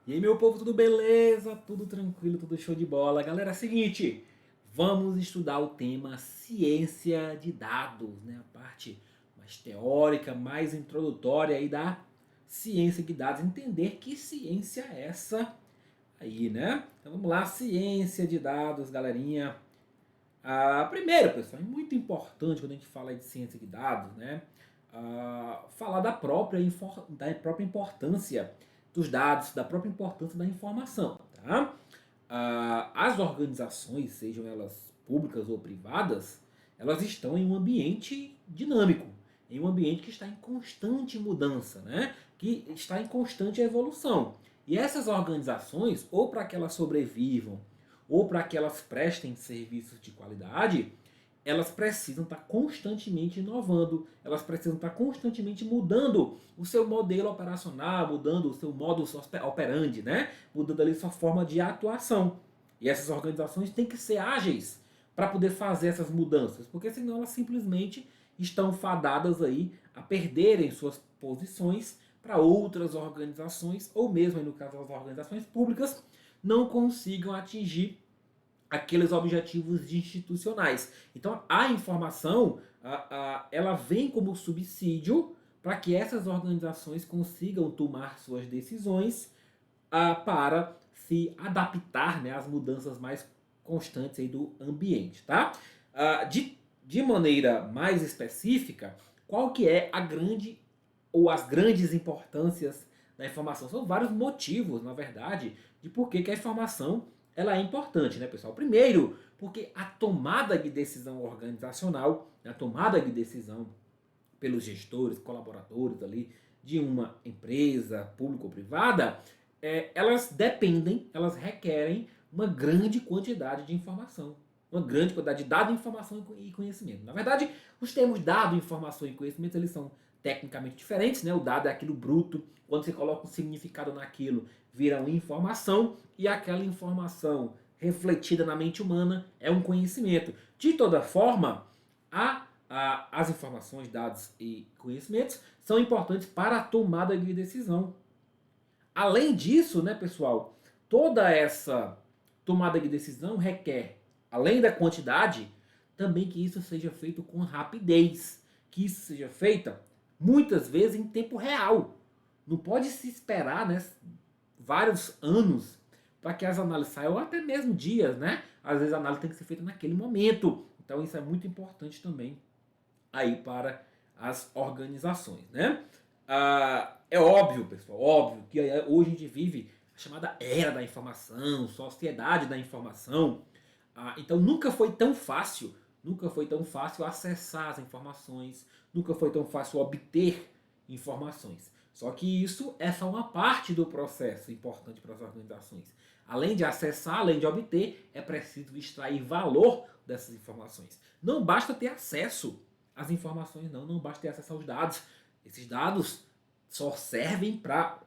E aí, meu povo, tudo beleza? Tudo tranquilo, tudo show de bola? Galera, é o seguinte, vamos estudar o tema ciência de dados, né? A parte mais teórica, mais introdutória aí da ciência de dados. Entender que ciência é essa aí, né? Então vamos lá, ciência de dados, galerinha. Primeiro, pessoal, é muito importante quando a gente fala de ciência de dados, né? Falar da própria importância dos dados, da própria importância da informação, tá? As organizações, sejam elas públicas ou privadas, elas estão em um ambiente dinâmico, em um ambiente que está em constante mudança, né? Que está em constante evolução. E essas organizações, ou para que elas sobrevivam, ou para que elas prestem serviços de qualidade, elas precisam estar constantemente inovando, elas precisam estar constantemente mudando o seu modelo operacional, mudando o seu modus operandi, né? Mudando ali sua forma de atuação. E essas organizações têm que ser ágeis para poder fazer essas mudanças, porque senão elas simplesmente estão fadadas aí a perderem suas posições para outras organizações, ou mesmo no caso das organizações públicas, não consigam atingir aqueles objetivos institucionais. Então a informação ela vem como subsídio para que essas organizações consigam tomar suas decisões para se adaptar, né, às mudanças mais constantes aí do ambiente, tá? De maneira mais específica, qual que é a grande ou as grandes importâncias da informação? São vários motivos, na verdade, de por que a informação ela é importante, né, pessoal? Primeiro, porque a tomada de decisão organizacional, a tomada de decisão pelos gestores, colaboradores ali de uma empresa pública ou privada, elas dependem, elas requerem uma grande quantidade de informação. Uma grande quantidade de dado, informação e conhecimento. Na verdade, os termos dado, informação e conhecimento, eles são tecnicamente diferentes, né? O dado é aquilo bruto, quando você coloca um significado naquilo, vira uma informação, e aquela informação refletida na mente humana é um conhecimento. De toda forma, as informações, dados e conhecimentos são importantes para a tomada de decisão. Além disso, né, pessoal, toda essa tomada de decisão requer, além da quantidade, também que isso seja feito com rapidez, que isso seja feita muitas vezes em tempo real. Não pode se esperar, né, vários anos para que as análises saiam, ou até mesmo dias, né? Às vezes a análise tem que ser feita naquele momento. Então isso é muito importante também aí para as organizações, né? É óbvio, pessoal, óbvio que hoje a gente vive a chamada era da informação, sociedade da informação. Então nunca foi tão fácil acessar as informações, nunca foi tão fácil obter informações. Só que isso é só uma parte do processo importante para as organizações. Além de acessar, além de obter, é preciso extrair valor dessas informações. Não basta ter acesso às informações, não basta ter acesso aos dados. Esses dados só servem para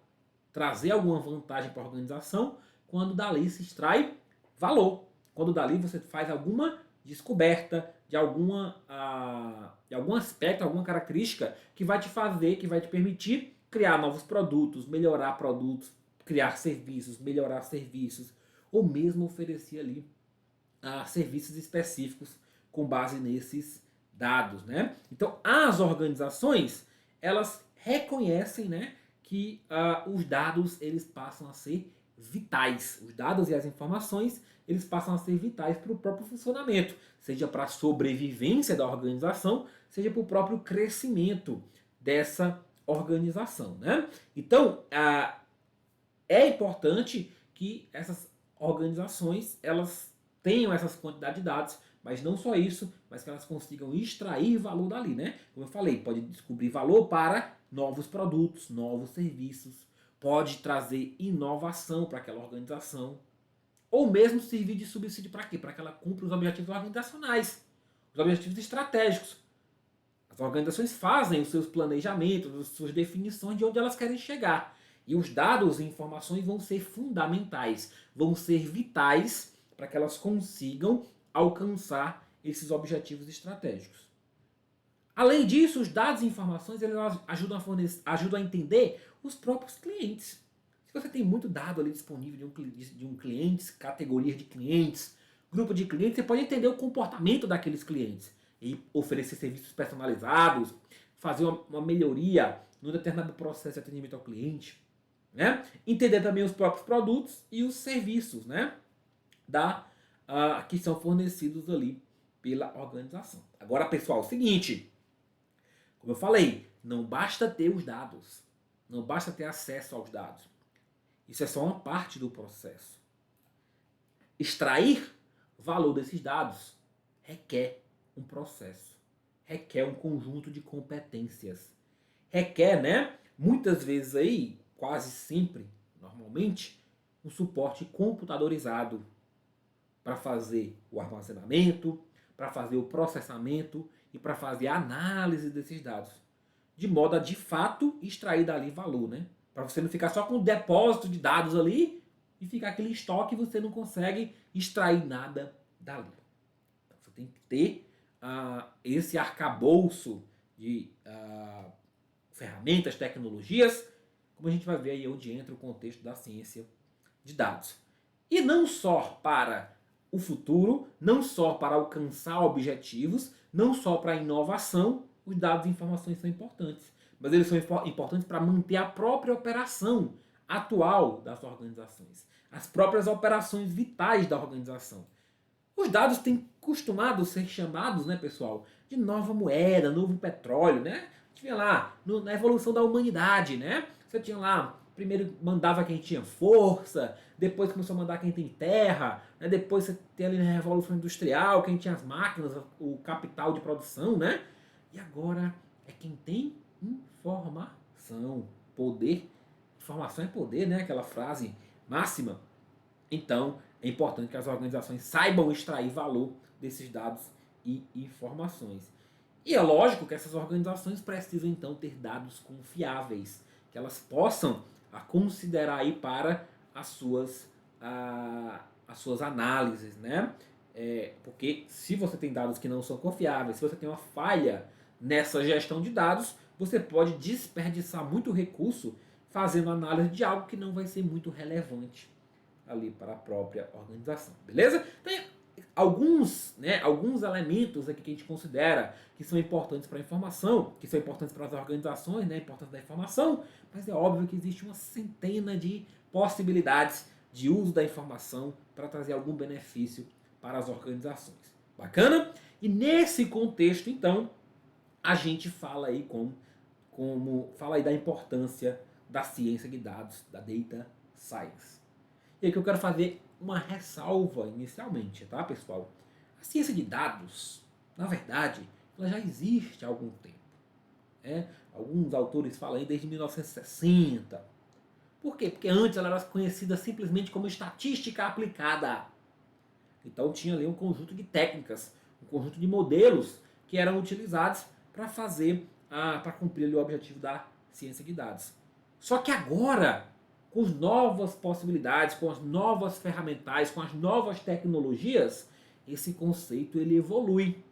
trazer alguma vantagem para a organização quando dali se extrai valor. Quando dali você faz alguma descoberta de algum aspecto, alguma característica que vai te fazer, que vai te permitir criar novos produtos, criar serviços, melhorar serviços, ou mesmo oferecer ali serviços específicos com base nesses dados, né? Então, as organizações, elas reconhecem, né, que os dados eles passam a ser vitais. Os dados e as informações eles passam a ser vitais para o próprio funcionamento, seja para a sobrevivência da organização, seja para o próprio crescimento dessa organização, né? Então, é importante que essas organizações elas tenham essas quantidades de dados, mas não só isso, mas que elas consigam extrair valor dali, né? Como eu falei, pode descobrir valor para novos produtos, novos serviços, pode trazer inovação para aquela organização, ou mesmo servir de subsídio para quê? Para que ela cumpra os objetivos organizacionais, os objetivos estratégicos. As organizações fazem os seus planejamentos, as suas definições de onde elas querem chegar. E os dados e informações vão ser fundamentais, vão ser vitais para que elas consigam alcançar esses objetivos estratégicos. Além disso, os dados e informações eles ajudam a entender os próprios clientes. você tem muito dado ali disponível de um cliente, categorias de clientes, grupo de clientes, você pode entender o comportamento daqueles clientes e oferecer serviços personalizados, fazer uma melhoria no determinado processo de atendimento ao cliente, né? Entender também os próprios produtos e os serviços, né? Que são fornecidos ali pela organização. Agora, pessoal, é o seguinte, como eu falei, não basta ter os dados, não basta ter acesso aos dados. Isso é só uma parte do processo. Extrair valor desses dados requer um processo, requer um conjunto de competências, requer, né, muitas vezes aí, quase sempre, normalmente, um suporte computadorizado para fazer o armazenamento, para fazer o processamento e para fazer a análise desses dados, de modo a de fato extrair dali valor, né? Para você não ficar só com um depósito de dados ali e ficar aquele estoque e você não consegue extrair nada dali. Então, você tem que ter esse arcabouço de ferramentas, tecnologias, como a gente vai ver aí onde entra o contexto da ciência de dados. E não só para o futuro, não só para alcançar objetivos, não só para a inovação, os dados e informações são importantes. Mas eles são importantes para manter a própria operação atual das organizações, as próprias operações vitais da organização. Os dados têm costumado ser chamados, né, pessoal, de nova moeda, novo petróleo, né? A gente vê lá na evolução da humanidade, né? Você tinha lá, primeiro mandava quem tinha força, depois começou a mandar quem tem terra, né? Depois você tem ali na Revolução Industrial, quem tinha as máquinas, o capital de produção, né? E agora é quem tem informação, poder. Informação é poder, né? Aquela frase máxima. Então, é importante que as organizações saibam extrair valor desses dados e informações. E é lógico que essas organizações precisam então ter dados confiáveis, que elas possam considerar aí para as suas análises, né? Porque se você tem dados que não são confiáveis, se você tem uma falha nessa gestão de dados, você pode desperdiçar muito recurso fazendo análise de algo que não vai ser muito relevante ali para a própria organização, beleza? Tem alguns elementos aqui que a gente considera que são importantes para a informação, que são importantes para as organizações, né, a importância da informação, mas é óbvio que existe uma centena de possibilidades de uso da informação para trazer algum benefício para as organizações. Bacana? E nesse contexto, então, a gente fala aí fala aí da importância da ciência de dados, da data science. E aqui eu quero fazer uma ressalva inicialmente, tá, pessoal? A ciência de dados, na verdade, ela já existe há algum tempo. Né? Alguns autores falam aí desde 1960. Por quê? Porque antes ela era conhecida simplesmente como estatística aplicada. Então tinha ali um conjunto de técnicas, um conjunto de modelos que eram utilizados para para cumprir ali o objetivo da ciência de dados. Só que agora, com as novas possibilidades, com as novas ferramentais, com as novas tecnologias, esse conceito ele evolui.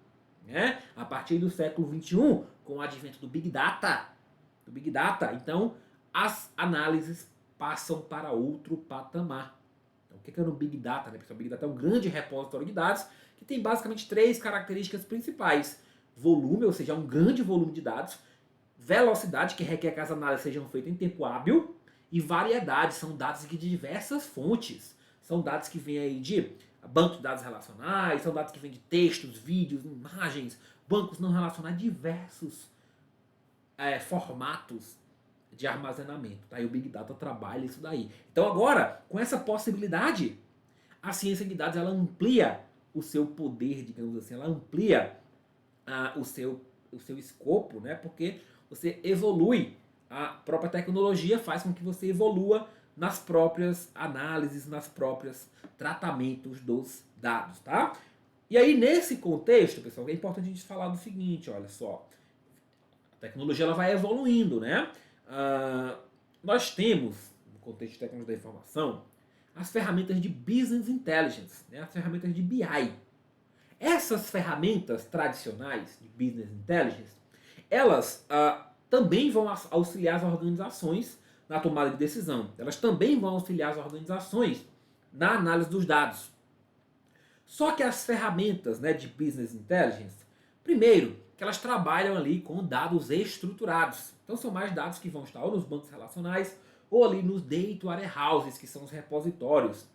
Né? A partir do século XXI, com o advento do Big Data, então as análises passam para outro patamar. Então, o que é no Big Data? Né? O Big Data é um grande repositório de dados que tem basicamente três características principais. Volume, ou seja, um grande volume de dados. Velocidade, que requer que as análises sejam feitas em tempo hábil. E variedade, são dados de diversas fontes. São dados que vêm aí de bancos de dados relacionais, são dados que vêm de textos, vídeos, imagens, bancos não relacionais, diversos formatos de armazenamento. Tá? E o Big Data trabalha isso daí. Então agora, com essa possibilidade, a ciência de dados ela amplia o seu poder, digamos assim, ela amplia o seu escopo, né? Porque você evolui, a própria tecnologia faz com que você evolua nas próprias análises, nas próprias tratamentos dos dados, tá? E aí, nesse contexto, pessoal, é importante a gente falar do seguinte, olha só, a tecnologia ela vai evoluindo, né? Nós temos, no contexto de tecnologia da informação, as ferramentas de Business Intelligence, né? As ferramentas de BI. Essas ferramentas tradicionais de Business Intelligence, elas também vão auxiliar as organizações na tomada de decisão. Elas também vão auxiliar as organizações na análise dos dados. Só que as ferramentas, né, de Business Intelligence, primeiro, que elas trabalham ali com dados estruturados. Então são mais dados que vão estar ou nos bancos relacionais ou ali nos data warehouses, que são os repositórios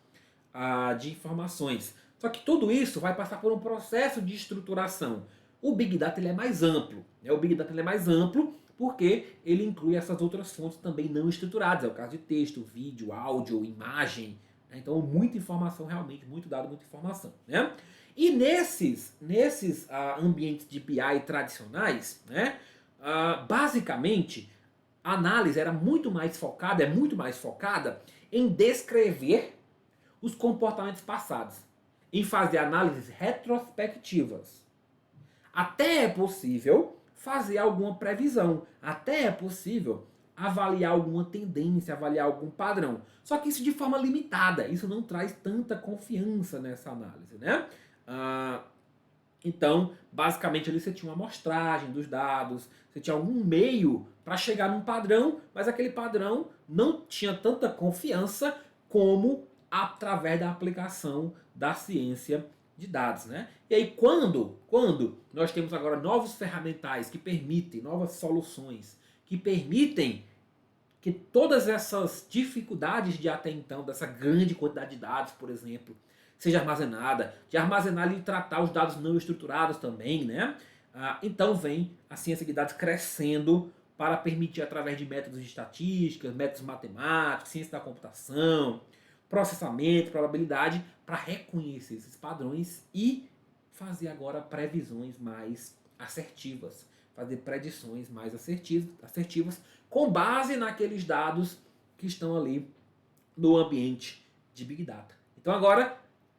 de informações. Só que tudo isso vai passar por um processo de estruturação. O Big Data ele é mais amplo. Né? O Big Data ele é mais amplo porque ele inclui essas outras fontes também não estruturadas. É o caso de texto, vídeo, áudio, imagem. Né? Então, muita informação realmente, muito dado, muita informação. Né? E nesses ambientes de BI tradicionais, né, basicamente, a análise era muito mais focada, é muito mais focada em descrever os comportamentos passados, em fazer análises retrospectivas. Até é possível fazer alguma previsão, até é possível avaliar alguma tendência, avaliar algum padrão. Só que isso de forma limitada, isso não traz tanta confiança nessa análise, né? Então, basicamente ali você tinha uma amostragem dos dados, você tinha algum meio para chegar num padrão, mas aquele padrão não tinha tanta confiança como através da aplicação da ciência de dados, né? E aí quando nós temos agora novos ferramentais que permitem, novas soluções que permitem que todas essas dificuldades de até então, dessa grande quantidade de dados, por exemplo, seja armazenada, de armazenar e tratar os dados não estruturados também, né? Então vem a ciência de dados crescendo para permitir, através de métodos de estatística, métodos matemáticos, ciência da computação, processamento, probabilidade, para reconhecer esses padrões e fazer agora previsões mais assertivas, fazer predições mais assertivas com base naqueles dados que estão ali no ambiente de Big Data. Então agora,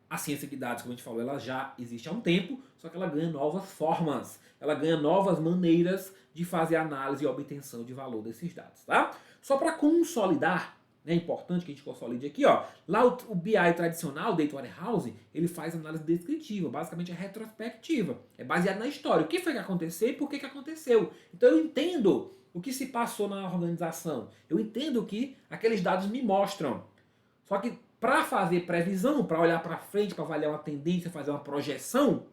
a ciência de dados, como a gente falou, ela já existe há um tempo, só que ela ganha novas formas, ela ganha novas maneiras de fazer análise e obtenção de valor desses dados. Tá? Só para consolidar, é importante que a gente consolide aqui, ó. Lá o BI tradicional, o Data Warehouse, ele faz análise descritiva, basicamente é retrospectiva. É baseado na história. O que foi que aconteceu e por que aconteceu. Então eu entendo o que se passou na organização. Eu entendo o que aqueles dados me mostram. Só que para fazer previsão, para olhar para frente, para avaliar uma tendência, fazer uma projeção,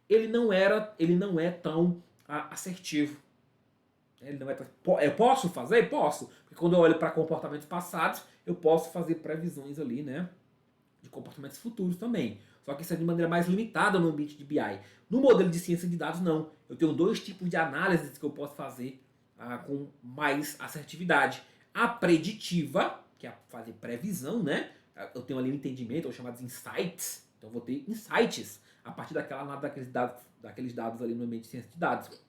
ele não é tão assertivo. Ele não é tão, eu posso fazer? Posso. Porque quando eu olho para comportamentos passados, eu posso fazer previsões ali, né? De comportamentos futuros também. Só que isso é de maneira mais limitada no ambiente de BI. No modelo de ciência de dados, não. Eu tenho dois tipos de análises que eu posso fazer com mais assertividade. A preditiva, que é fazer previsão, né? Eu tenho ali um entendimento, ou chamados insights. Então eu vou ter insights a partir daqueles dados ali no ambiente de ciência de dados.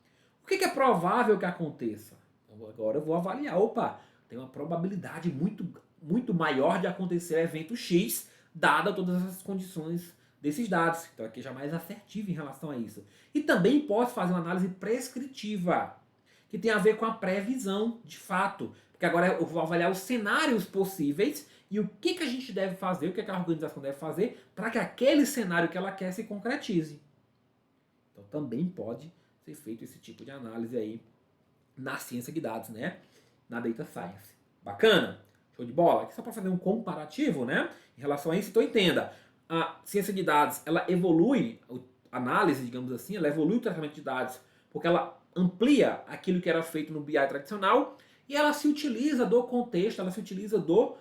O que é provável que aconteça? Então, agora eu vou avaliar. Opa, tem uma probabilidade muito maior de acontecer evento X, dada todas essas condições desses dados. Então aqui já mais assertivo em relação a isso. E também posso fazer uma análise prescritiva, que tem a ver com a previsão de fato. Porque agora eu vou avaliar os cenários possíveis e o que a gente deve fazer, o que a organização deve fazer para que aquele cenário que ela quer se concretize. Então também pode ser feito esse tipo de análise aí na ciência de dados, né? Na Data Science. Bacana? Show de bola? Aqui só para fazer um comparativo, né? Em relação a isso, então entenda. A ciência de dados, ela evolui, a análise, digamos assim, ela evolui o tratamento de dados porque ela amplia aquilo que era feito no BI tradicional e ela se utiliza do contexto, ela se utiliza do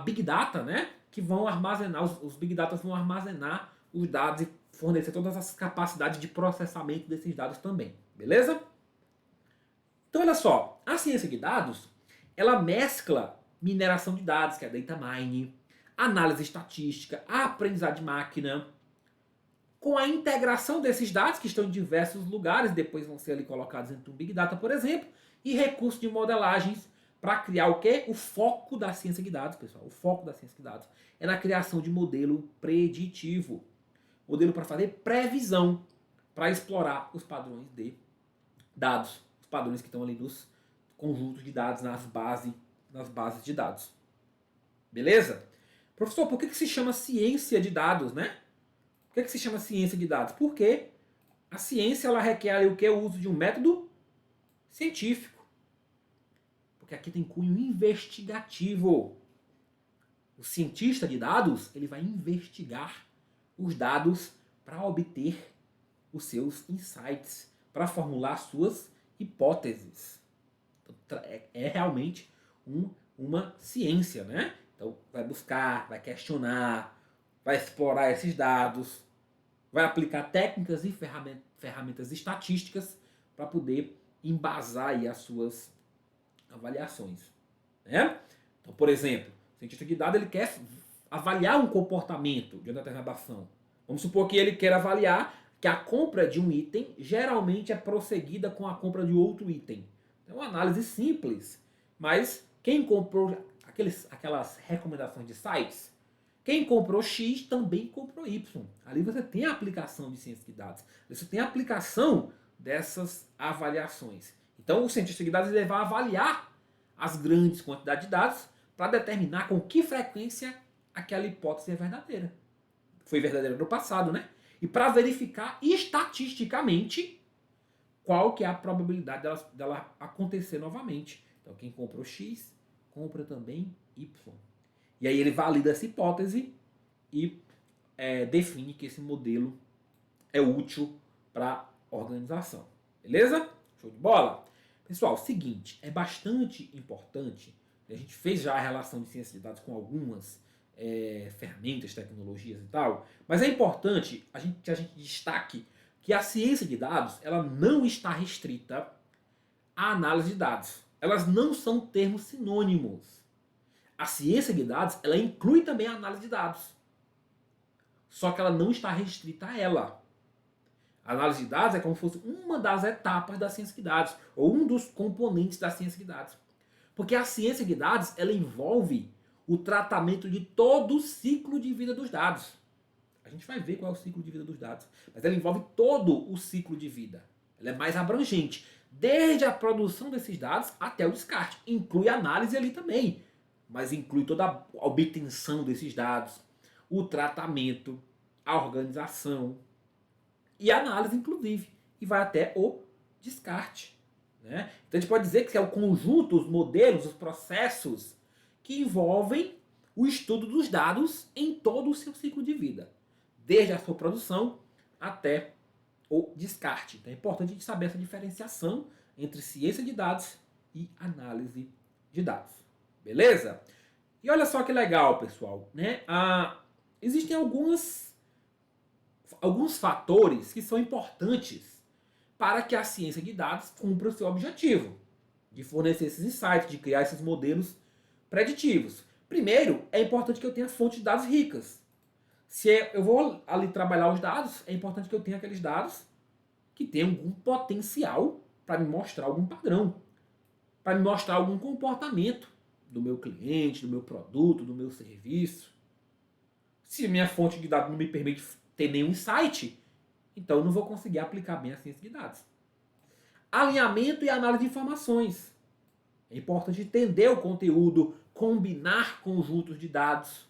Big Data, né? Que vão armazenar, os Big Data vão armazenar os dados e fornecer todas as capacidades de processamento desses dados também. Beleza? Então, olha só. A ciência de dados, ela mescla mineração de dados, que é data mining, análise estatística, a aprendizagem de máquina, com a integração desses dados, que estão em diversos lugares, depois vão ser ali colocados dentro do Big Data, por exemplo, e recursos de modelagens para criar o quê? O foco da ciência de dados, pessoal. O foco da ciência de dados é na criação de modelo preditivo. Modelo para fazer previsão, para explorar os padrões de dados. Os padrões que estão ali nos conjuntos de dados, nas bases de dados. Beleza? Professor, por que se chama ciência de dados, né? Por que se chama ciência de dados? Porque a ciência ela requer ali o que? O uso de um método científico. Porque aqui tem cunho investigativo. O cientista de dados, ele vai investigar os dados para obter os seus insights, para formular suas hipóteses. Então, é realmente uma ciência, né? Então, vai buscar, vai questionar, vai explorar esses dados, vai aplicar técnicas e ferramentas estatísticas para poder embasar aí as suas avaliações, né? Então, por exemplo, o cientista de dados ele quer avaliar um comportamento de uma determinada ação. Vamos supor que ele quer avaliar que a compra de um item geralmente é prosseguida com a compra de outro item. É uma análise simples, mas quem comprou aquelas recomendações de sites, quem comprou X também comprou Y. Ali você tem a aplicação de ciência de dados. Você tem a aplicação dessas avaliações. Então o cientista de dados ele vai avaliar as grandes quantidades de dados para determinar com que frequência aquela hipótese é verdadeira. Foi verdadeira no passado, né? E para verificar estatisticamente qual que é a probabilidade dela acontecer novamente. Então quem comprou X, compra também Y. E aí ele valida essa hipótese e define que esse modelo é útil para a organização. Beleza? Show de bola? Pessoal, seguinte, é bastante importante, a gente fez já a relação de ciência de dados com algumas ferramentas, tecnologias e tal, mas é importante que a gente destaque que a ciência de dados ela não está restrita à análise de dados. Elas não são termos sinônimos. A ciência de dados ela inclui também a análise de dados, só que ela não está restrita a ela. A análise de dados é como se fosse uma das etapas da ciência de dados, ou um dos componentes da ciência de dados. Porque a ciência de dados ela envolve o tratamento de todo o ciclo de vida dos dados. A gente vai ver qual é o ciclo de vida dos dados, mas ela envolve todo o ciclo de vida. Ela é mais abrangente, desde a produção desses dados até o descarte. Inclui a análise ali também, mas inclui toda a obtenção desses dados, o tratamento, a organização e a análise, inclusive, e vai até o descarte. Né? Então a gente pode dizer que é o conjunto, os modelos, os processos que envolvem o estudo dos dados em todo o seu ciclo de vida, desde a sua produção até o descarte. Então é importante a gente saber essa diferenciação entre ciência de dados e análise de dados. Beleza? E olha só que legal, pessoal. Né? Existem alguns fatores que são importantes para que a ciência de dados cumpra o seu objetivo de fornecer esses insights, de criar esses modelos preditivos. Primeiro, é importante que eu tenha fontes de dados ricas. Se eu vou ali trabalhar os dados, é importante que eu tenha aqueles dados que tenham algum potencial para me mostrar algum padrão, para me mostrar algum comportamento do meu cliente, do meu produto, do meu serviço. Se minha fonte de dados não me permite ter nenhum insight, então eu não vou conseguir aplicar bem a ciência de dados. Alinhamento e análise de informações. É importante entender o conteúdo, combinar conjuntos de dados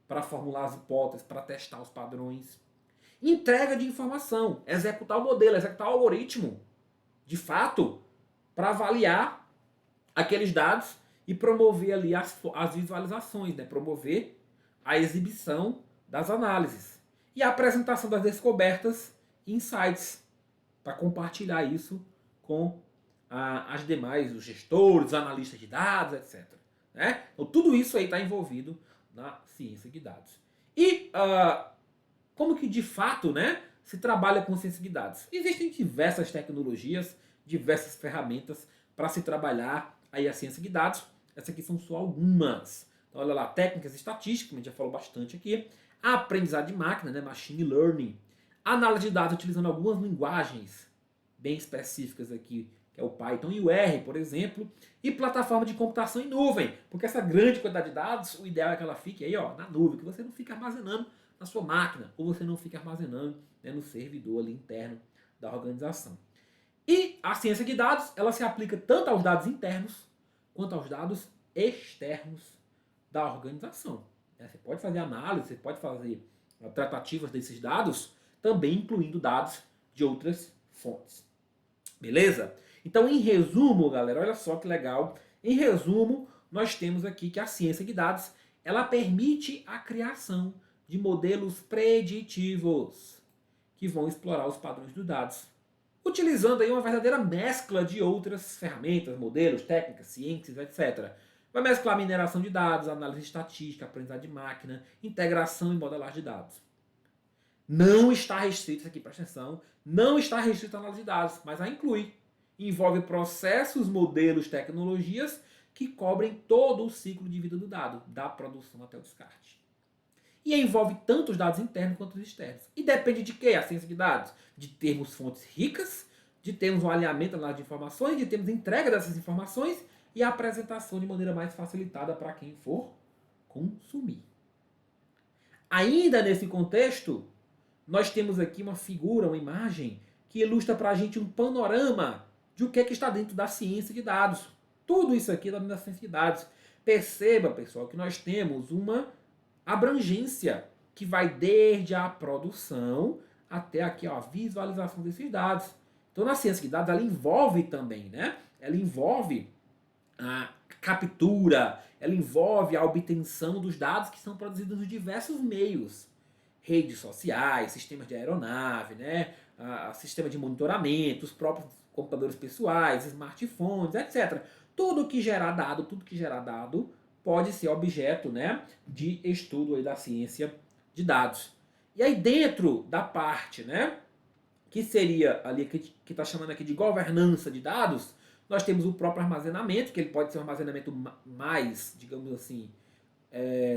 para formular as hipóteses, para testar os padrões. Entrega de informação, executar o modelo, executar o algoritmo, de fato, para avaliar aqueles dados e promover ali as visualizações, né? Promover a exibição das análises. E a apresentação das descobertas e insights, para compartilhar isso com as demais, os gestores, os analistas de dados, etc. Né? Então tudo isso aí está envolvido na ciência de dados. E como que de fato, né, se trabalha com ciência de dados? Existem diversas tecnologias, diversas ferramentas para se trabalhar aí a ciência de dados. Essas aqui são só algumas. Então, olha lá, técnicas estatísticas, a gente já falou bastante aqui. A aprendizagem de máquina, né, machine learning. Análise de dados utilizando algumas linguagens bem específicas aqui, que é o Python e o R, por exemplo. E plataforma de computação em nuvem, porque essa grande quantidade de dados, o ideal é que ela fique aí, ó, na nuvem, que você não fique armazenando na sua máquina, ou você não fique armazenando, né, no servidor ali interno da organização. E a ciência de dados, ela se aplica tanto aos dados internos, quanto aos dados externos da organização. Você pode fazer análise, você pode fazer tratativas desses dados, também incluindo dados de outras fontes. Beleza? Então, em resumo, galera, olha só que legal. Em resumo, nós temos aqui que a ciência de dados ela permite a criação de modelos preditivos que vão explorar os padrões dos dados, utilizando aí uma verdadeira mescla de outras ferramentas, modelos, técnicas, ciências, etc. Vai mesclar mineração de dados, análise estatística, aprendizagem de máquina, integração e modelagem de dados. Não está restrito, isso aqui, presta atenção, não está restrito à análise de dados, mas a inclui. Envolve processos, modelos, tecnologias que cobrem todo o ciclo de vida do dado, da produção até o descarte. E envolve tanto os dados internos quanto os externos. E depende de quê? A ciência de dados? De termos fontes ricas, de termos um alinhamento de informações, de termos entrega dessas informações e a apresentação de maneira mais facilitada para quem for consumir. Ainda nesse contexto, nós temos aqui uma figura, uma imagem, que ilustra para a gente um panorama de o que está dentro da ciência de dados. Tudo isso aqui é dentro da ciência de dados. Perceba, pessoal, que nós temos uma abrangência que vai desde a produção até aqui a visualização desses dados. Então, na ciência de dados, ela envolve também, né? Ela envolve a captura, ela envolve a obtenção dos dados que são produzidos nos diversos meios. Redes sociais, sistemas de aeronave, né? Sistema de monitoramento, os próprios computadores pessoais, smartphones, etc. Tudo que gerar dado pode ser objeto, né, de estudo aí da ciência de dados. E aí dentro da parte, né, que seria ali, que está chamando aqui de governança de dados, nós temos o próprio armazenamento, que ele pode ser um armazenamento mais, digamos assim,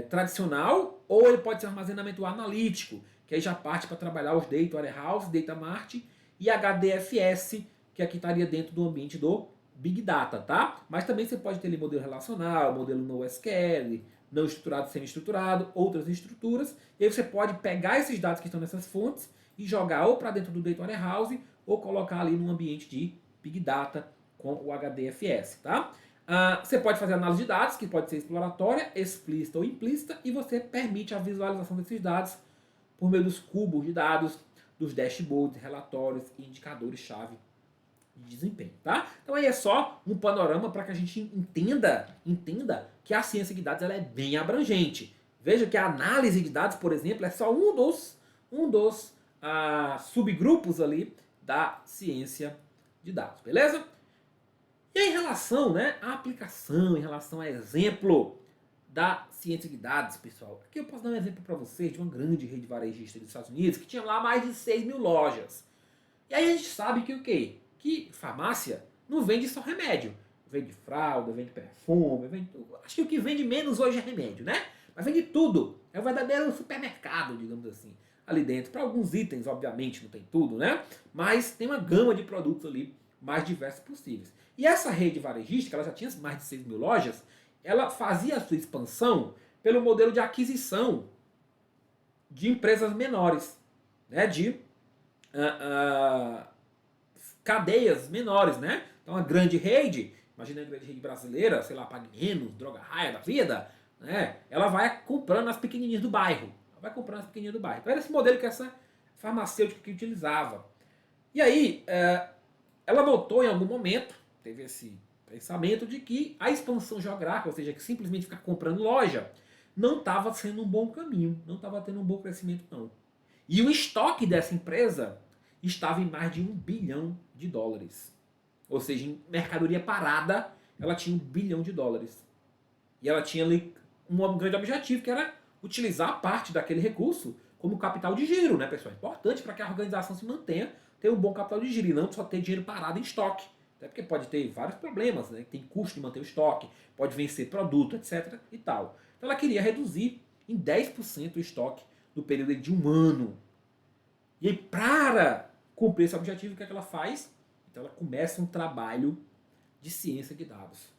tradicional, ou ele pode ser um armazenamento analítico, que aí já parte para trabalhar os Data Warehouse, Data Mart e HDFS, que aqui estaria dentro do ambiente do Big Data, tá? Mas também você pode ter ali modelo relacional, modelo NoSQL, não estruturado, semi-estruturado, outras estruturas, e aí você pode pegar esses dados que estão nessas fontes e jogar ou para dentro do Data Warehouse ou colocar ali num ambiente de Big Data com o HDFS, tá? Você pode fazer análise de dados, que pode ser exploratória, explícita ou implícita, e você permite a visualização desses dados por meio dos cubos de dados, dos dashboards, relatórios e indicadores-chave de desempenho, tá? Então aí é só um panorama para que a gente entenda que a ciência de dados ela é bem abrangente. Veja que a análise de dados, por exemplo, é só um dos subgrupos ali da ciência de dados, beleza? E aí, em relação, né, à aplicação, em relação a exemplo da ciência de dados, pessoal, aqui eu posso dar um exemplo para vocês de uma grande rede varejista dos Estados Unidos que tinha lá mais de 6 mil lojas. E aí a gente sabe que o quê? Que farmácia não vende só remédio. Vende fralda, vende perfume, vende tudo. Acho que o que vende menos hoje é remédio, né? Mas vende tudo. É um verdadeiro supermercado, digamos assim, ali dentro. Para alguns itens, obviamente, não tem tudo, né? Mas tem uma gama de produtos ali mais diversos possíveis. E essa rede varejista, que ela já tinha mais de 6 mil lojas, ela fazia a sua expansão pelo modelo de aquisição de empresas menores, né? De cadeias menores, né? Então, a grande rede, imagina a grande rede brasileira, sei lá, Pague Menos, Droga Raia da vida, né? Ela vai comprando as pequenininhas do bairro. Ela vai comprando as pequenininhas do bairro. Então, era esse modelo que essa farmacêutica que utilizava. E aí, ela notou em algum momento, teve esse pensamento de que a expansão geográfica, ou seja, que simplesmente ficar comprando loja, não estava sendo um bom caminho, não estava tendo um bom crescimento, não. E o estoque dessa empresa estava em mais de $1 bilhão. Ou seja, em mercadoria parada, ela tinha $1 bilhão. E ela tinha ali um grande objetivo, que era utilizar parte daquele recurso como capital de giro, né, pessoal? É importante para que a organização se mantenha, ter um bom capital de giro e não só ter dinheiro parado em estoque. Até porque pode ter vários problemas, né? Tem custo de manter o estoque, pode vencer produto, etc. e tal. Então ela queria reduzir em 10% o estoque no período de um ano. E aí, para cumprir esse objetivo, o que é que ela faz? Então ela começa um trabalho de ciência de dados.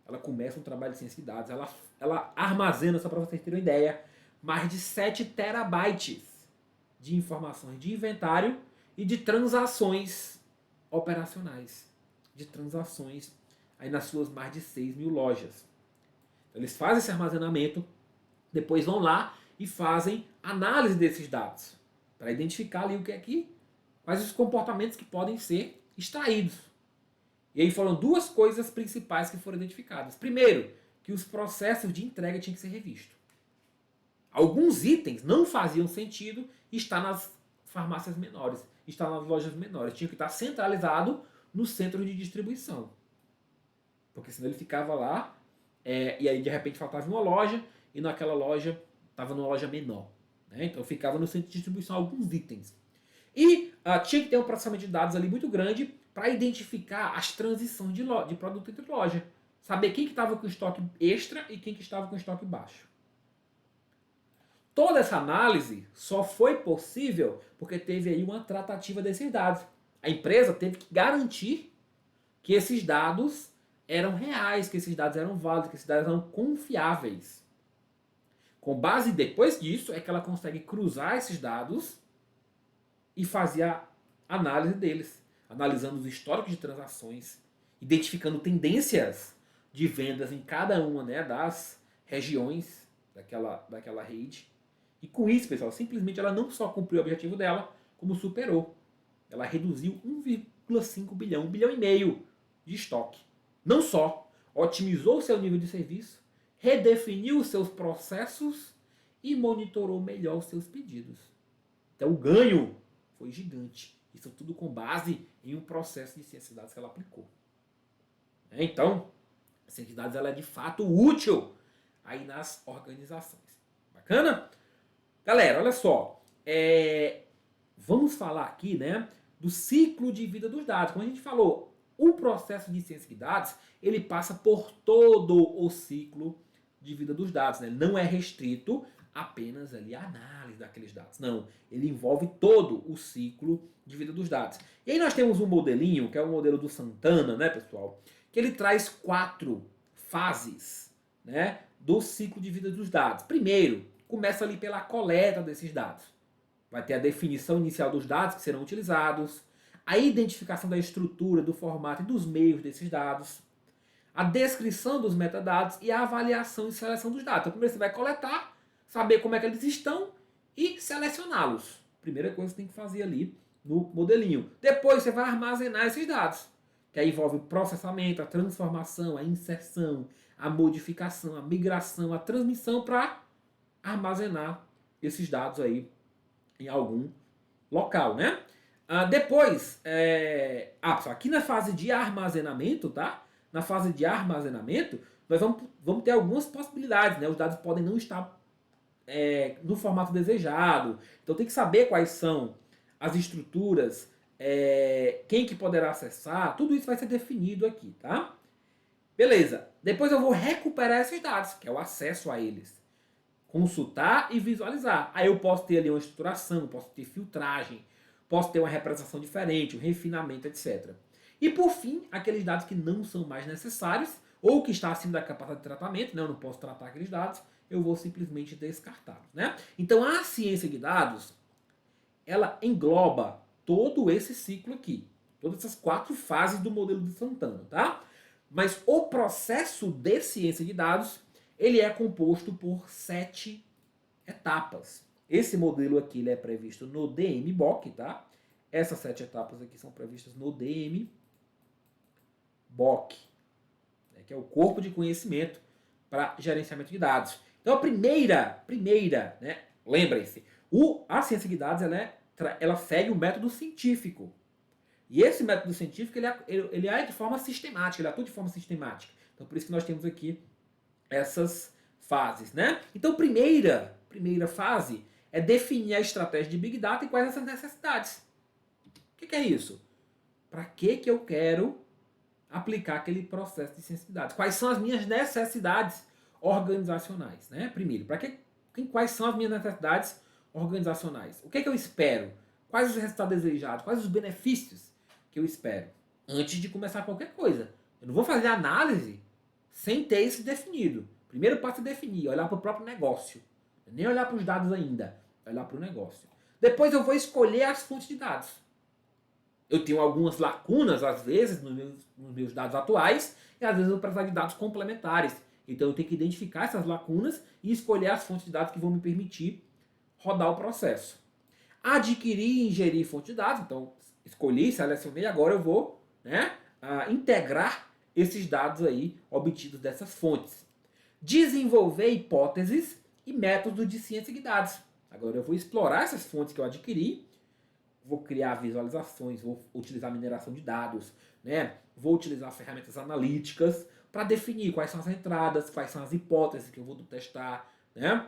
Ela começa um trabalho de ciência de dados. Ela armazena, só para vocês terem uma ideia, mais de 7 terabytes de informações de inventário e de transações operacionais. De transações aí nas suas mais de 6 mil lojas. Então, eles fazem esse armazenamento, depois vão lá e fazem análise desses dados para identificar ali o que é que, quais os comportamentos que podem ser extraídos. E aí foram duas coisas principais que foram identificadas. Primeiro, que os processos de entrega tinham que ser revistos. Alguns itens não faziam sentido estar nas farmácias menores, estar nas lojas menores. Tinha que estar centralizado no centro de distribuição. Porque senão ele ficava lá, e aí de repente faltava uma loja, e naquela loja estava numa loja menor. Né? Então ficava no centro de distribuição alguns itens. E tinha que ter um processamento de dados ali muito grande para identificar as transições de produto entre loja. Saber quem que estava com estoque extra e quem que estava com estoque baixo. Toda essa análise só foi possível porque teve aí uma tratativa desses dados. A empresa teve que garantir que esses dados eram reais, que esses dados eram válidos, que esses dados eram confiáveis. Com base depois disso é que ela consegue cruzar esses dados e fazer a análise deles, analisando os históricos de transações, identificando tendências de vendas em cada uma, né, das regiões daquela rede. E com isso, pessoal, simplesmente ela não só cumpriu o objetivo dela, como superou. Ela reduziu 1,5 bilhão, 1,5 bilhão de estoque. Não só otimizou seu nível de serviço, redefiniu os seus processos e monitorou melhor os seus pedidos. Então o ganho foi gigante. Isso tudo com base em um processo de ciência de dados que ela aplicou. Então, a ciência de dados ela é de fato útil aí nas organizações. Bacana? Galera, olha só. Vamos falar aqui, né, do ciclo de vida dos dados. Como a gente falou, o processo de ciência de dados ele passa por todo o ciclo de vida dos dados. Né? Ele não é restrito apenas ali a análise daqueles dados. Não, ele envolve todo o ciclo de vida dos dados. E aí nós temos um modelinho, que é o modelo do Santana, né, pessoal? Que ele traz 4 fases, né, do ciclo de vida dos dados. Primeiro, começa ali pela coleta desses dados. Vai ter a definição inicial dos dados que serão utilizados, a identificação da estrutura, do formato e dos meios desses dados, a descrição dos metadados e a avaliação e seleção dos dados. Então, primeiro você vai coletar, saber como é que eles estão e selecioná-los. Primeira coisa que você tem que fazer ali no modelinho. Depois você vai armazenar esses dados, que aí envolve o processamento, a transformação, a inserção, a modificação, a migração, a transmissão para armazenar esses dados aí em algum local, né? Depois, aqui na fase de armazenamento, tá? Na fase de armazenamento, nós vamos ter algumas possibilidades, né? Os dados podem não estar no formato desejado. Então tem que saber quais são as estruturas, quem que poderá acessar, tudo isso vai ser definido aqui, tá? Beleza. Depois eu vou recuperar esses dados, que é o acesso a eles. Consultar e visualizar. Aí eu posso ter ali uma estruturação, posso ter filtragem, posso ter uma representação diferente, um refinamento, etc. E por fim, aqueles dados que não são mais necessários ou que está acima da capacidade de tratamento, né? Eu não posso tratar aqueles dados, eu vou simplesmente descartá-los, né? Então a ciência de dados, ela engloba todo esse ciclo aqui, todas essas 4 fases do modelo de Santana, tá? Mas o processo de ciência de dados ele é composto por 7 etapas. Esse modelo aqui ele é previsto no DMBOK, tá? Essas 7 etapas aqui são previstas no DMBOK, né, que é o corpo de conhecimento para gerenciamento de dados. Então a primeira, né, lembrem-se, a ciência de dados ela segue o método científico. E esse método científico ele é de forma sistemática, ele atua de forma sistemática. Então por isso que nós temos aqui essas fases, né? Então, primeira fase é definir a estratégia de Big Data e quais essas necessidades. O que é isso? Para que eu quero aplicar aquele processo de ciência de dados? Quais são as minhas necessidades organizacionais, né? Primeiro, quais são as minhas necessidades organizacionais? O que eu espero? Quais os resultados desejados? Quais os benefícios que eu espero? Antes de começar qualquer coisa. Eu não vou fazer análise sem ter isso definido. Primeiro passo é definir, olhar para o próprio negócio. Nem olhar para os dados ainda, olhar para o negócio. Depois eu vou escolher as fontes de dados. Eu tenho algumas lacunas, às vezes, nos meus dados atuais, e às vezes eu vou precisar de dados complementares. Então eu tenho que identificar essas lacunas e escolher as fontes de dados que vão me permitir rodar o processo. Adquirir e ingerir fonte de dados. Então, escolhi, selecionei, agora eu vou, né, integrar esses dados aí obtidos dessas fontes. Desenvolver hipóteses e métodos de ciência de dados. Agora eu vou explorar essas fontes que eu adquiri, vou criar visualizações, vou utilizar mineração de dados, né? Vou utilizar ferramentas analíticas para definir quais são as entradas, quais são as hipóteses que eu vou testar, né?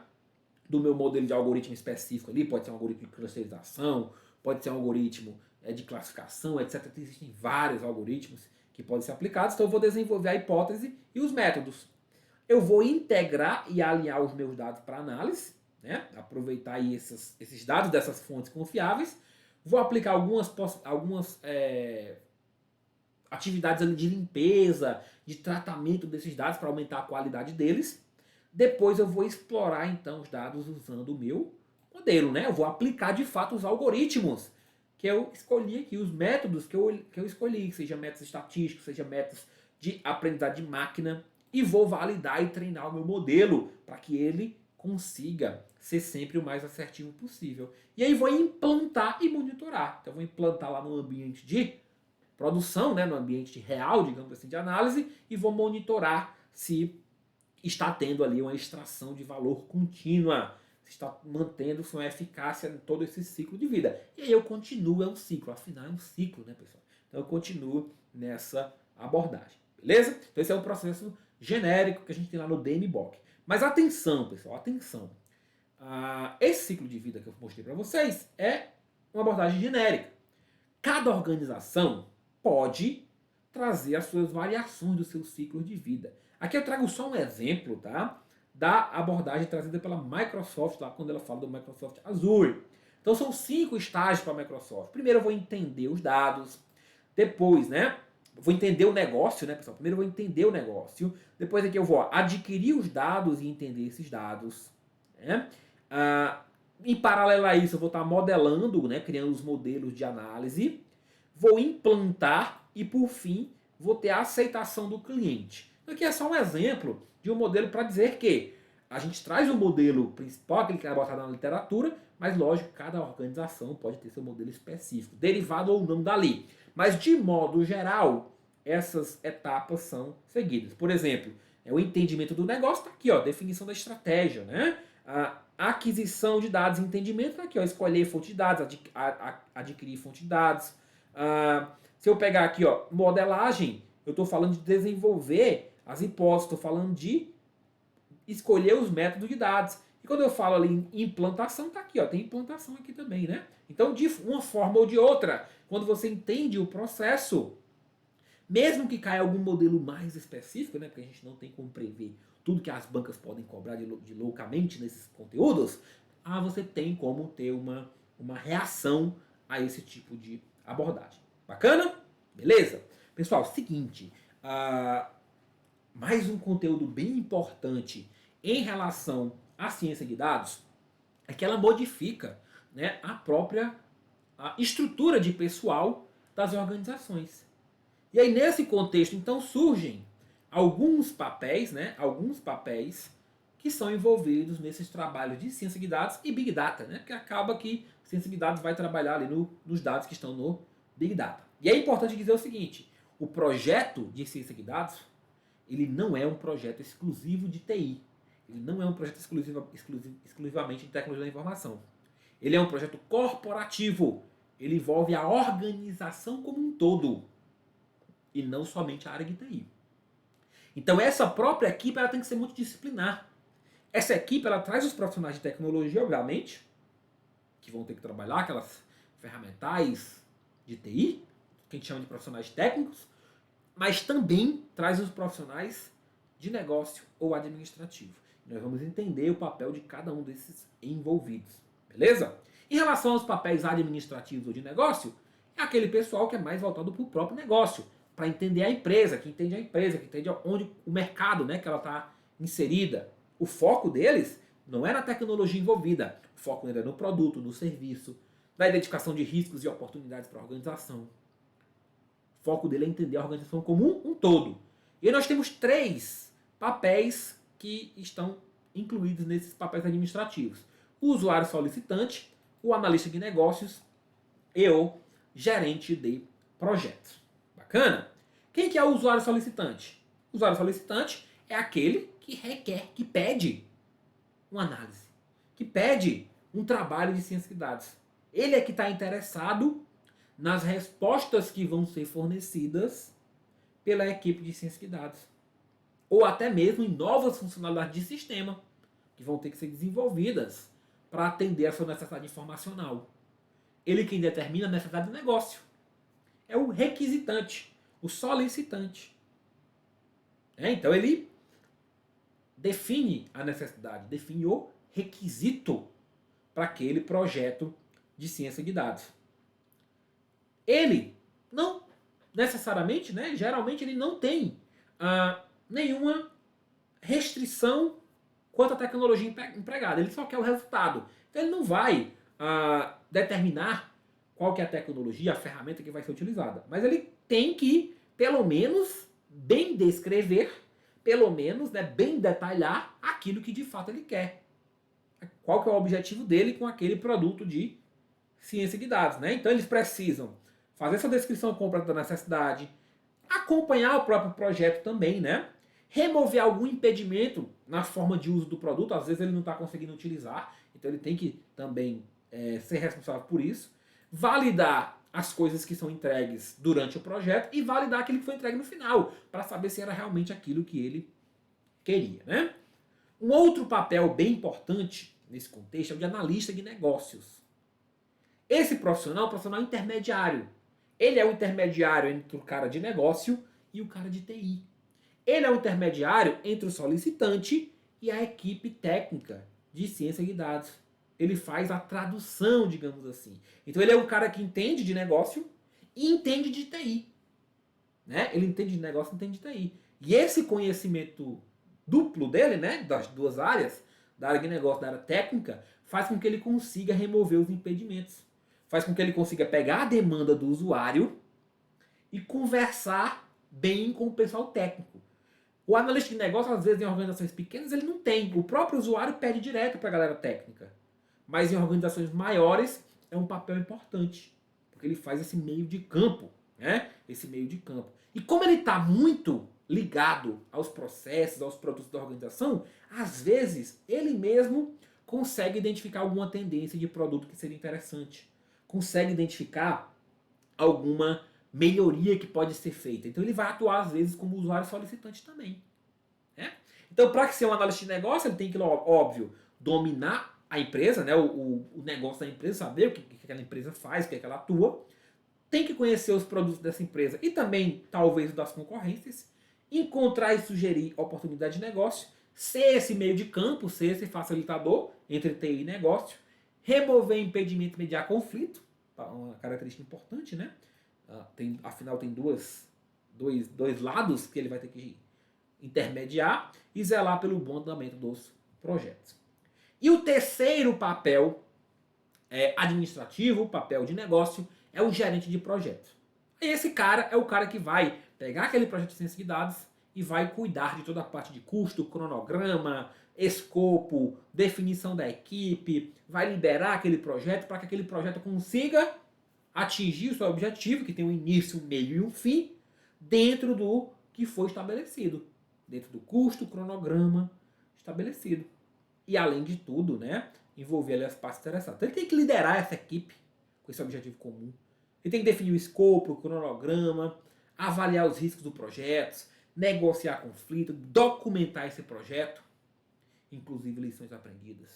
Do meu modelo de algoritmo específico ali, pode ser um algoritmo de clusterização, pode ser um algoritmo de classificação, etc. Existem vários algoritmos que podem ser aplicados, então eu vou desenvolver a hipótese e os métodos. Eu vou integrar e alinhar os meus dados para análise, né? Aproveitar aí esses dados dessas fontes confiáveis, vou aplicar algumas atividades ali de limpeza, de tratamento desses dados para aumentar a qualidade deles. Depois eu vou explorar então os dados usando o meu modelo, né? Eu vou aplicar de fato os algoritmos que eu escolhi aqui, os métodos que eu escolhi, seja métodos estatísticos, seja métodos de aprendizado de máquina, e vou validar e treinar o meu modelo para que ele consiga ser sempre o mais assertivo possível. E aí vou implantar e monitorar. Então eu vou implantar lá no ambiente de produção, né, no ambiente real, digamos assim, de análise, e vou monitorar se está tendo ali uma extração de valor contínua, se está mantendo sua eficácia em todo esse ciclo de vida. E aí eu continuo, é um ciclo, afinal é um ciclo, né, pessoal? Então eu continuo nessa abordagem, beleza? Então esse é um processo genérico que a gente tem lá no DMBOK. Mas atenção, pessoal, atenção. Esse ciclo de vida que eu mostrei para vocês é uma abordagem genérica. Cada organização pode trazer as suas variações dos seus ciclos de vida. Aqui eu trago só um exemplo, tá? Da abordagem trazida pela Microsoft, lá quando ela fala do Microsoft Azure. Então são 5 estágios para a Microsoft. Primeiro eu vou entender os dados, depois, né? Vou entender o negócio, né, pessoal? Primeiro eu vou entender o negócio, depois aqui eu vou adquirir os dados e entender esses dados, né? Em paralelo a isso eu vou estar modelando, né, criando os modelos de análise, vou implantar e por fim vou ter a aceitação do cliente. Aqui é só um exemplo de um modelo para dizer que a gente traz o modelo principal, aquele que é botado na literatura, mas lógico, cada organização pode ter seu modelo específico, derivado ou não dali. Mas de modo geral, essas etapas são seguidas. Por exemplo, o entendimento do negócio está aqui, ó, definição da estratégia, né? A aquisição de dados, entendimento está aqui, ó, escolher fonte de dados, adquirir fonte de dados. Se eu pegar aqui, ó, modelagem, eu estou falando de desenvolver as hipóteses, estou falando de escolher os métodos de dados. E quando eu falo ali em implantação, tá aqui, ó, tem implantação aqui também, né? Então, de uma forma ou de outra, quando você entende o processo, mesmo que caia algum modelo mais específico, né, porque a gente não tem como prever tudo que as bancas podem cobrar de loucamente nesses conteúdos, você tem como ter uma reação a esse tipo de abordagem. Bacana? Beleza? Pessoal, seguinte, mais um conteúdo bem importante em relação à ciência de dados é que ela modifica, né, a própria estrutura de pessoal das organizações. E aí nesse contexto então surgem alguns papéis, né, que são envolvidos nesses trabalhos de ciência de dados e Big Data, né, porque acaba que ciência de dados vai trabalhar ali nos dados que estão no Big Data. E é importante dizer o seguinte, o projeto de ciência de dados, ele não é um projeto exclusivo de TI. Ele não é um projeto exclusivamente de tecnologia da informação. Ele é um projeto corporativo. Ele envolve a organização como um todo. E não somente a área de TI. Então essa própria equipe ela tem que ser multidisciplinar. Essa equipe ela traz os profissionais de tecnologia, obviamente, que vão ter que trabalhar aquelas ferramentais de TI, que a gente chama de profissionais técnicos, mas também traz os profissionais de negócio ou administrativo. Nós vamos entender o papel de cada um desses envolvidos, beleza? Em relação aos papéis administrativos ou de negócio, é aquele pessoal que é mais voltado para o próprio negócio, para entender a empresa, que entende onde o mercado, né, que ela está inserida. O foco deles não é na tecnologia envolvida, o foco é no produto, no serviço, na identificação de riscos e oportunidades para a organização. O foco dele é entender a organização como um todo. E aí nós temos 3 papéis que estão incluídos nesses papéis administrativos. O usuário solicitante, o analista de negócios e o gerente de projetos. Bacana? Quem que é o usuário solicitante? O usuário solicitante é aquele que requer, que pede uma análise, que pede um trabalho de ciência de dados. Ele é que está interessado nas respostas que vão ser fornecidas pela equipe de ciência de dados. Ou até mesmo em novas funcionalidades de sistema que vão ter que ser desenvolvidas para atender a sua necessidade informacional. Ele quem determina a necessidade do negócio. É o requisitante, o solicitante. Então ele define a necessidade, define o requisito para aquele projeto de ciência de dados. Ele não necessariamente, né, geralmente ele não tem nenhuma restrição quanto à tecnologia empregada. Ele só quer o resultado. Então ele não vai determinar qual que é a tecnologia, a ferramenta que vai ser utilizada. Mas ele tem que, pelo menos, bem descrever, pelo menos, né, bem detalhar aquilo que de fato ele quer. Qual que é o objetivo dele com aquele produto de ciência de dados, né? Então eles precisam fazer essa descrição completa da necessidade, acompanhar o próprio projeto também, né? Remover algum impedimento na forma de uso do produto, às vezes ele não está conseguindo utilizar, então ele tem que também ser responsável por isso. Validar as coisas que são entregues durante o projeto e validar aquilo que foi entregue no final, para saber se era realmente aquilo que ele queria, né? Um outro papel bem importante nesse contexto é o de analista de negócios. Esse profissional é um profissional intermediário. Ele é o intermediário entre o cara de negócio e o cara de TI. Ele é o intermediário entre o solicitante e a equipe técnica de ciência de dados. Ele faz a tradução, digamos assim. Então ele é um cara que entende de negócio e entende de TI. Né? Ele entende de negócio e entende de TI. E esse conhecimento duplo dele, né, das duas áreas, da área de negócio e da área técnica, faz com que ele consiga remover os impedimentos. Faz com que ele consiga pegar a demanda do usuário e conversar bem com o pessoal técnico. O analista de negócio, às vezes, em organizações pequenas, ele não tem. O próprio usuário pede direto para a galera técnica. Mas em organizações maiores, é um papel importante. Porque ele faz esse meio de campo. Né? Esse meio de campo. E como ele está muito ligado aos processos, aos produtos da organização, às vezes, ele mesmo consegue identificar alguma tendência de produto que seria interessante. Consegue identificar alguma melhoria que pode ser feita. Então ele vai atuar às vezes como usuário solicitante também. Né? Então para ser um analista de negócio ele tem que, óbvio, dominar a empresa, né, o negócio da empresa, saber o que aquela empresa faz, o que ela atua. Tem que conhecer os produtos dessa empresa e também talvez das concorrências. Encontrar e sugerir oportunidade de negócio. Ser esse meio de campo, ser esse facilitador entre TI e negócio. Remover impedimento, mediar conflito. Uma característica importante, né? Afinal tem dois lados que ele vai ter que intermediar e zelar pelo bom andamento dos projetos. E o terceiro papel administrativo, o papel de negócio, é o gerente de projeto. Esse cara é o cara que vai pegar aquele projeto de ciência de dados e vai cuidar de toda a parte de custo, cronograma, escopo, definição da equipe, vai liderar aquele projeto para que aquele projeto consiga atingir o seu objetivo, que tem um início, um meio e um fim, dentro do que foi estabelecido. Dentro do custo, cronograma estabelecido. E além de tudo, né, envolver ali as partes interessadas. Então ele tem que liderar essa equipe com esse objetivo comum. Ele tem que definir o escopo, o cronograma, avaliar os riscos do projeto, negociar conflito, documentar esse projeto, inclusive lições aprendidas.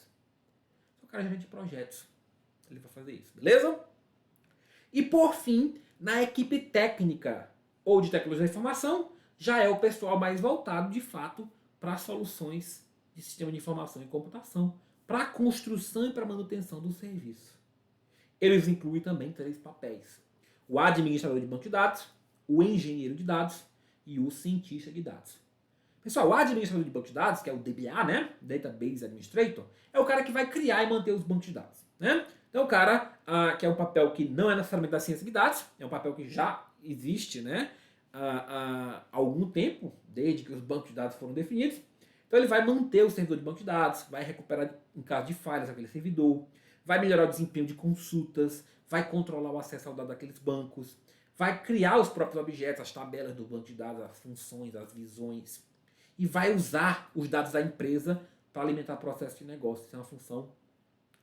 O cara gerente de projetos. Ele vai fazer isso, beleza? E por fim, na equipe técnica ou de tecnologia da informação, já é o pessoal mais voltado de fato para soluções de sistema de informação e computação, para a construção e para a manutenção do serviço. Eles incluem também 3 papéis: o administrador de banco de dados, o engenheiro de dados e o cientista de dados. Pessoal, o administrador de banco de dados, que é o DBA, né? Database Administrator, é o cara que vai criar e manter os bancos de dados. Né? Então o cara, que é um papel que não é necessariamente da ciência de dados, é um papel que já existe, né, há algum tempo, desde que os bancos de dados foram definidos. Então ele vai manter o servidor de banco de dados, vai recuperar em caso de falhas aquele servidor, vai melhorar o desempenho de consultas, vai controlar o acesso ao dado daqueles bancos, vai criar os próprios objetos, as tabelas do banco de dados, as funções, as visões, e vai usar os dados da empresa para alimentar o processo de negócio. Isso é uma função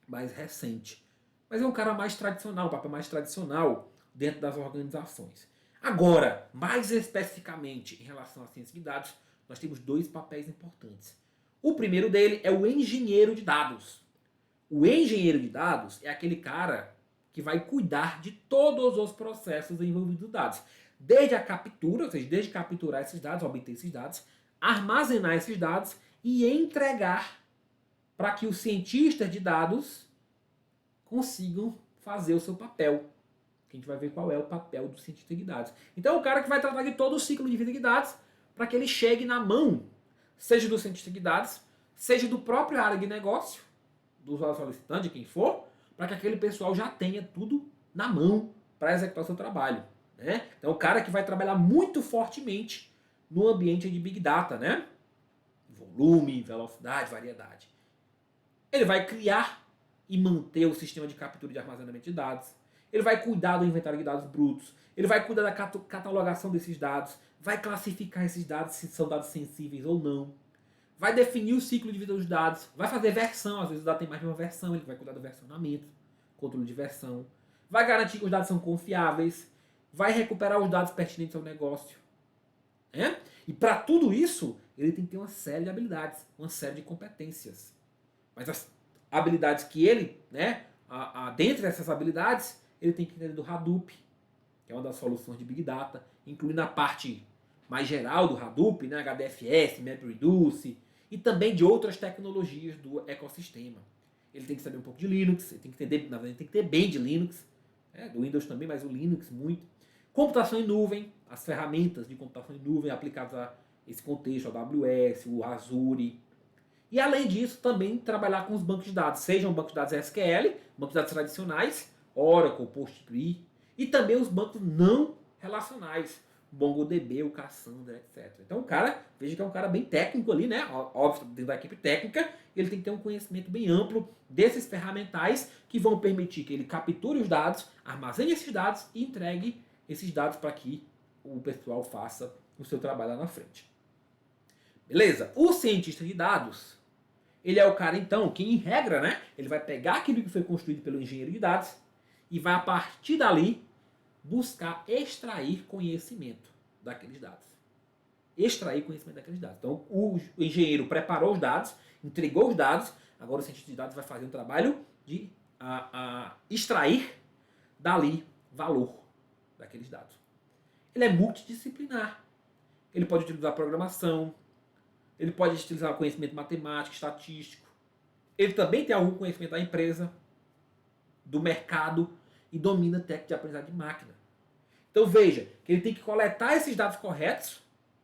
mais recente. Mas é um cara mais tradicional, um papel mais tradicional dentro das organizações. Agora, mais especificamente em relação à ciência de dados, nós temos dois papéis importantes. O primeiro dele é o engenheiro de dados. O engenheiro de dados é aquele cara que vai cuidar de todos os processos envolvidos nos dados. Desde a captura, ou seja, desde capturar esses dados, obter esses dados, armazenar esses dados e entregar para que os cientistas de dados consigam fazer o seu papel. A gente vai ver qual é o papel do cientista de dados. Então é o cara que vai tratar de todo o ciclo de vida de dados para que ele chegue na mão, seja do cientista de dados, seja do próprio área de negócio, do usuário solicitante, de quem for, para que aquele pessoal já tenha tudo na mão para executar o seu trabalho. Né? Então o cara que vai trabalhar muito fortemente no ambiente de Big Data, né? Volume, velocidade, variedade. Ele vai criar e manter o sistema de captura e de armazenamento de dados. Ele vai cuidar do inventário de dados brutos. Ele vai cuidar da catalogação desses dados. Vai classificar esses dados se são dados sensíveis ou não. Vai definir o ciclo de vida dos dados. Vai fazer versão. Às vezes o dado tem mais de uma versão. Ele vai cuidar do versionamento, controle de versão. Vai garantir que os dados são confiáveis. Vai recuperar os dados pertinentes ao negócio. É? E para tudo isso, ele tem que ter uma série de habilidades, uma série de competências. Mas as habilidades que ele, né, dentre essas habilidades, ele tem que entender do Hadoop, que é uma das soluções de Big Data, incluindo a parte mais geral do Hadoop, né, HDFS, MapReduce, e também de outras tecnologias do ecossistema. Ele tem que saber um pouco de Linux, ele tem que entender, na verdade, ele tem que ter bem de Linux, do Windows também, mas o Linux muito. Computação em nuvem, as ferramentas de computação em nuvem aplicadas a esse contexto, a AWS, o Azure. E além disso, também trabalhar com os bancos de dados, sejam bancos de dados SQL, bancos de dados tradicionais, Oracle, PostgreSQL, e também os bancos não relacionais, MongoDB, o Cassandra, etc. Então o cara, veja que é um cara bem técnico ali, né? Óbvio, dentro da equipe técnica, ele tem que ter um conhecimento bem amplo desses ferramentais que vão permitir que ele capture os dados, armazene esses dados e entregue esses dados para que o pessoal faça o seu trabalho lá na frente. Beleza? O cientista de dados, ele é o cara, então, que em regra, né, ele vai pegar aquilo que foi construído pelo engenheiro de dados e vai, a partir dali, buscar extrair conhecimento daqueles dados. Extrair conhecimento daqueles dados. Então, o engenheiro preparou os dados, entregou os dados, agora o cientista de dados vai fazer um trabalho de extrair dali valor daqueles dados. Ele é multidisciplinar. Ele pode utilizar programação, ele pode utilizar conhecimento matemático, estatístico. Ele também tem algum conhecimento da empresa, do mercado e domina técnica de aprendizagem de máquina. Então veja que ele tem que coletar esses dados corretos.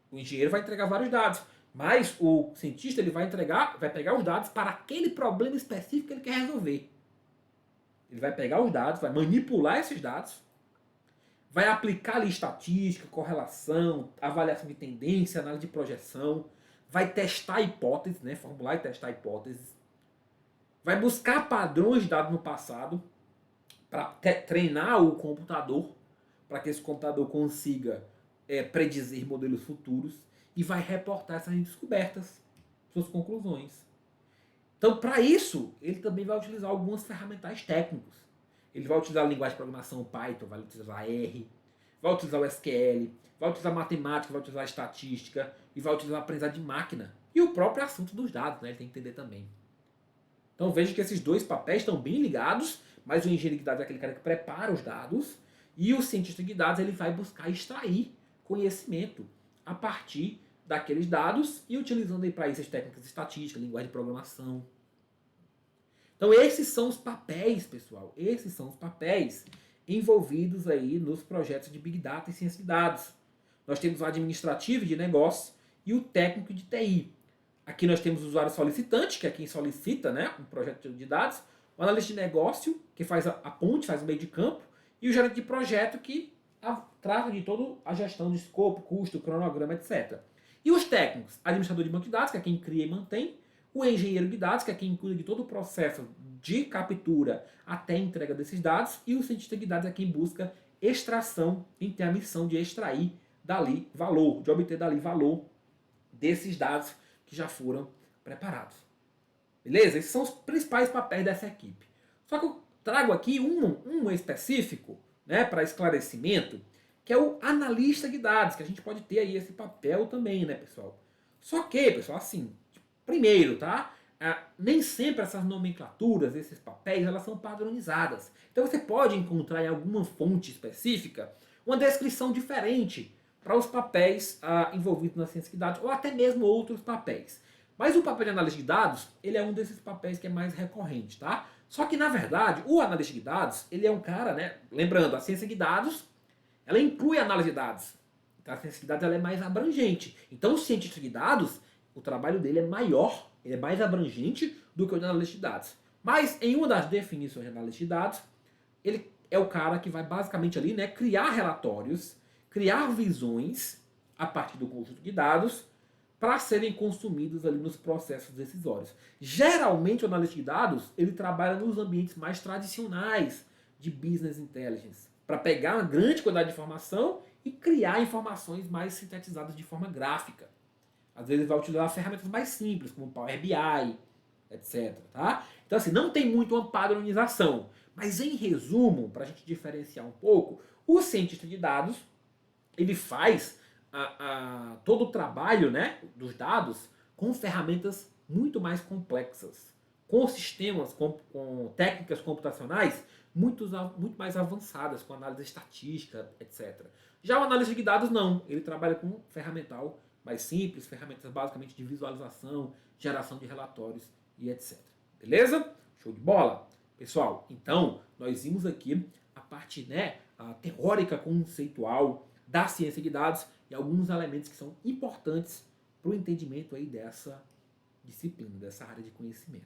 O engenheiro vai entregar vários dados, mas o cientista ele vai pegar os dados para aquele problema específico que ele quer resolver. Ele vai pegar os dados, vai manipular esses dados, vai aplicar ali estatística, correlação, avaliação de tendência, análise de projeção, vai testar hipóteses, né, formular e testar hipóteses, vai buscar padrões de dados no passado para treinar o computador, para que esse computador consiga predizer modelos futuros e vai reportar essas descobertas, suas conclusões. Então, para isso, ele também vai utilizar alguns ferramentais técnicos. Ele vai utilizar a linguagem de programação Python, vai utilizar R, vai utilizar o SQL, vai utilizar matemática, vai utilizar estatística e vai utilizar a aprendizagem de máquina. E o próprio assunto dos dados, né? Ele tem que entender também. Então veja que esses dois papéis estão bem ligados, mas o engenheiro de dados é aquele cara que prepara os dados e o cientista de dados ele vai buscar extrair conhecimento a partir daqueles dados e utilizando aí para isso as técnicas de estatística, linguagem de programação. Então esses são os papéis, pessoal. Esses são os papéis envolvidos aí nos projetos de Big Data e ciência de dados. Nós temos o administrativo de negócio e o técnico de TI. Aqui nós temos o usuário solicitante, que é quem solicita, né, um projeto de dados, o analista de negócio, que faz a ponte, faz o meio de campo, e o gerente de projeto, que trata de toda a gestão de escopo, custo, cronograma, etc. E os técnicos, administrador de banco de dados, que é quem cria e mantém, o engenheiro de dados, que é quem cuida de todo o processo de captura até a entrega desses dados, e o cientista de dados é quem busca extração, quem tem a missão de extrair dali valor, de obter dali valor desses dados que já foram preparados. Beleza? Esses são os principais papéis dessa equipe. Só que eu trago aqui um específico, né, para esclarecimento, que é o analista de dados, que a gente pode ter aí esse papel também, né, pessoal? Só que, pessoal, assim, primeiro, tá? Nem sempre essas nomenclaturas, esses papéis, elas são padronizadas. Então você pode encontrar em alguma fonte específica uma descrição diferente para os papéis envolvidos na ciência de dados, ou até mesmo outros papéis. Mas o papel de analista de dados, ele é um desses papéis que é mais recorrente, tá? Só que, na verdade, o analista de dados, ele é um cara, né? Lembrando, a ciência de dados, ela inclui a análise de dados. Então, a ciência de dados ela é mais abrangente. Então, o cientista de dados, o trabalho dele é maior, ele é mais abrangente do que o de analista de dados. Mas, em uma das definições de analista de dados, ele é o cara que vai basicamente ali, né, criar relatórios, criar visões a partir do conjunto de dados para serem consumidos ali nos processos decisórios. Geralmente o analista de dados ele trabalha nos ambientes mais tradicionais de business intelligence, para pegar uma grande quantidade de informação e criar informações mais sintetizadas de forma gráfica. Às vezes vai utilizar ferramentas mais simples, como Power BI, etc. Tá? Então assim, não tem muito uma padronização. Mas em resumo, para a gente diferenciar um pouco, o cientista de dados ele faz todo o trabalho, né, dos dados com ferramentas muito mais complexas, com sistemas, com técnicas computacionais muito mais avançadas, com análise estatística, etc. Já o analista de dados não, ele trabalha com ferramental mais simples, ferramentas basicamente de visualização, geração de relatórios e etc. Beleza? Show de bola? Pessoal, então nós vimos aqui a parte, né, a teórica conceitual da ciência de dados e alguns elementos que são importantes para o entendimento aí dessa disciplina, dessa área de conhecimento.